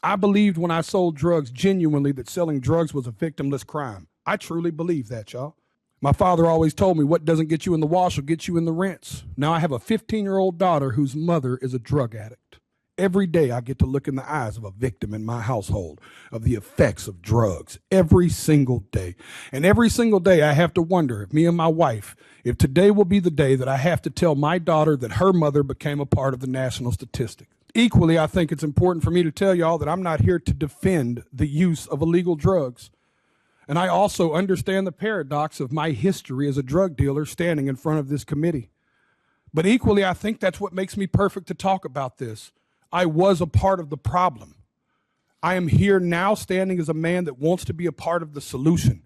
I believed when I sold drugs genuinely that selling drugs was a victimless crime. I truly believe that, y'all. My father always told me what doesn't get you in the wash will get you in the rinse. Now I have a 15-year-old daughter whose mother is a drug addict. Every day I get to look in the eyes of a victim in my household of the effects of drugs. Every single day. And every single day I have to wonder if me and my wife, if today will be the day that I have to tell my daughter that her mother became a part of the national statistic. Equally, I think it's important for me to tell y'all that I'm not here to defend the use of illegal drugs. And I also understand the paradox of my history as a drug dealer standing in front of this committee. But equally, I think that's what makes me perfect to talk about this. I was a part of the problem. I am here now standing as a man that wants to be a part of the solution.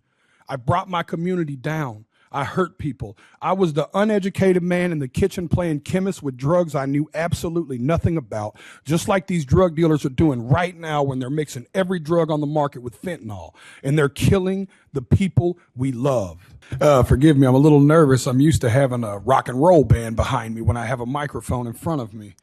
I brought my community down. I hurt people. I was the uneducated man in the kitchen playing chemist with drugs I knew absolutely nothing about, just like these drug dealers are doing right now when they're mixing every drug on the market with fentanyl, and they're killing the people we love. Forgive me, I'm a little nervous. I'm used to having a rock and roll band behind me when I have a microphone in front of me.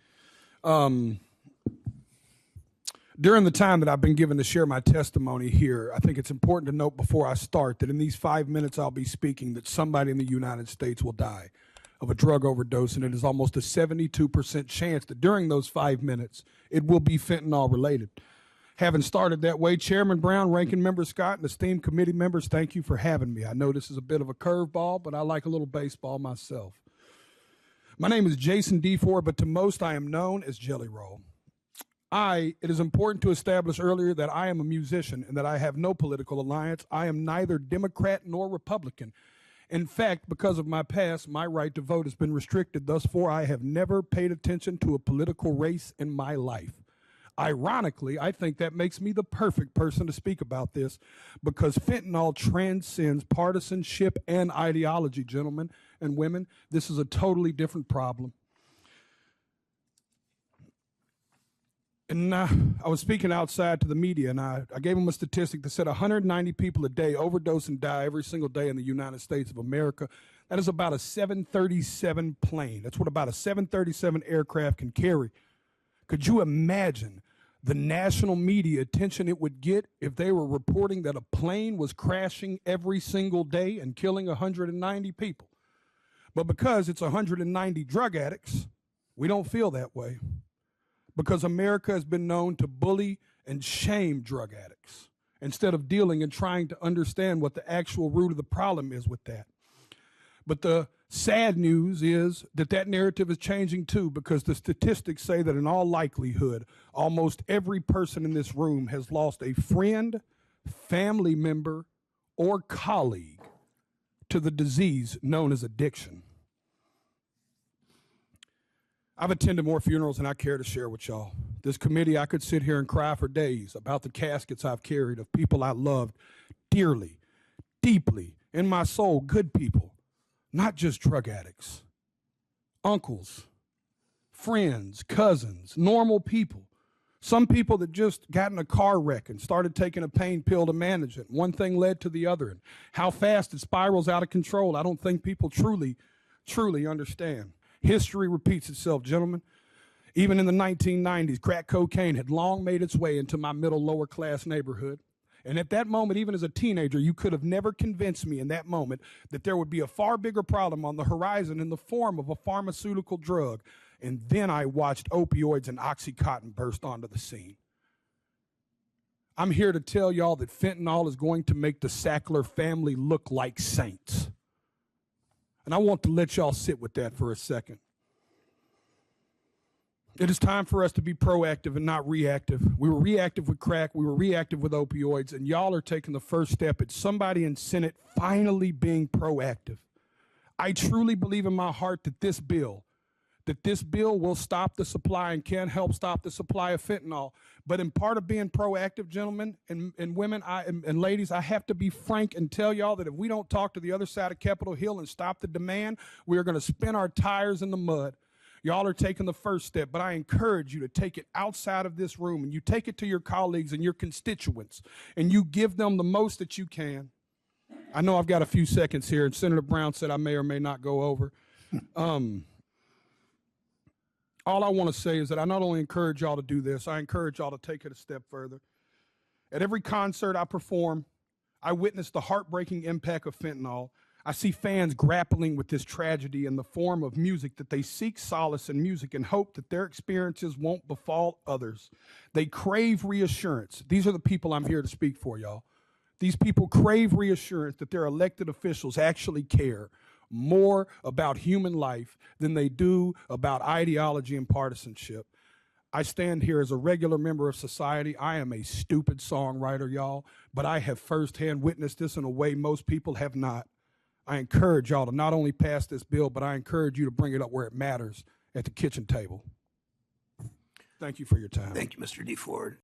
During the time that I've been given to share my testimony here, I think it's important to note before I start that in these 5 minutes I'll be speaking that somebody in the United States will die of a drug overdose, and it is almost a 72% chance that during those 5 minutes it will be fentanyl related. Having started that way, Chairman Brown, Ranking Member Scott, and esteemed committee members, thank you for having me. I know this is a bit of a curveball, but I like a little baseball myself. My name is Jason D. Ford, but to most I am known as Jelly Roll. It is important to establish earlier that I am a musician and that I have no political alliance. I am neither Democrat nor Republican. In fact, because of my past, my right to vote has been restricted. Thus far, I have never paid attention to a political race in my life. Ironically, I think that makes me the perfect person to speak about this because fentanyl transcends partisanship and ideology, gentlemen and women. This is a totally different problem. And I was speaking outside to the media, and I gave them a statistic that said 190 people a day overdose and die every single day in the United States of America. That is about a 737 plane. That's what about a 737 aircraft can carry. Could you imagine the national media attention it would get if they were reporting that a plane was crashing every single day and killing 190 people? But because it's 190 drug addicts, we don't feel that way. Because America has been known to bully and shame drug addicts instead of dealing and trying to understand what the actual root of the problem is with that. But the sad news is that that narrative is changing too, because the statistics say that in all likelihood, almost every person in this room has lost a friend, family member, or colleague to the disease known as addiction. I've attended more funerals than I care to share with y'all. This committee, I could sit here and cry for days about the caskets I've carried of people I loved dearly, deeply, in my soul, good people, not just drug addicts, uncles, friends, cousins, normal people. Some people that just got in a car wreck and started taking a pain pill to manage it. One thing led to the other, and how fast it spirals out of control, I don't think people truly understand. History repeats itself, gentlemen. Even in the 1990s, crack cocaine had long made its way into my middle, lower class neighborhood. And at that moment, even as a teenager, you could have never convinced me in that moment that there would be a far bigger problem on the horizon in the form of a pharmaceutical drug. And then I watched opioids and Oxycontin burst onto the scene. I'm here to tell y'all that fentanyl is going to make the Sackler family look like saints. And I want to let y'all sit with that for a second. It is time for us to be proactive and not reactive. We were reactive with crack. We were reactive with opioids. And y'all are taking the first step at somebody in Senate finally being proactive. I truly believe in my heart that this bill will stop the supply and can help stop the supply of fentanyl. But in part of being proactive, gentlemen and women and ladies, I have to be frank and tell y'all that if we don't talk to the other side of Capitol Hill and stop the demand, we are going to spin our tires in the mud. Y'all are taking the first step, but I encourage you to take it outside of this room, and you take it to your colleagues and your constituents, and you give them the most that you can. I know I've got a few seconds here, and Senator Brown said I may or may not go over. All I want to say is that I not only encourage y'all to do this, I encourage y'all to take it a step further. At every concert I perform, I witness the heartbreaking impact of fentanyl. I see fans grappling with this tragedy in the form of music that they seek solace in music and hope that their experiences won't befall others. They crave reassurance. These are the people I'm here to speak for, y'all. These people crave reassurance that their elected officials actually care more about human life than they do about ideology and partisanship. I stand here as a regular member of society. I am a stupid songwriter, y'all, but I have firsthand witnessed this in a way most people have not. I encourage y'all to not only pass this bill, but I encourage you to bring it up where it matters, at the kitchen table. Thank you for your time. Thank you, Mr. D. Ford.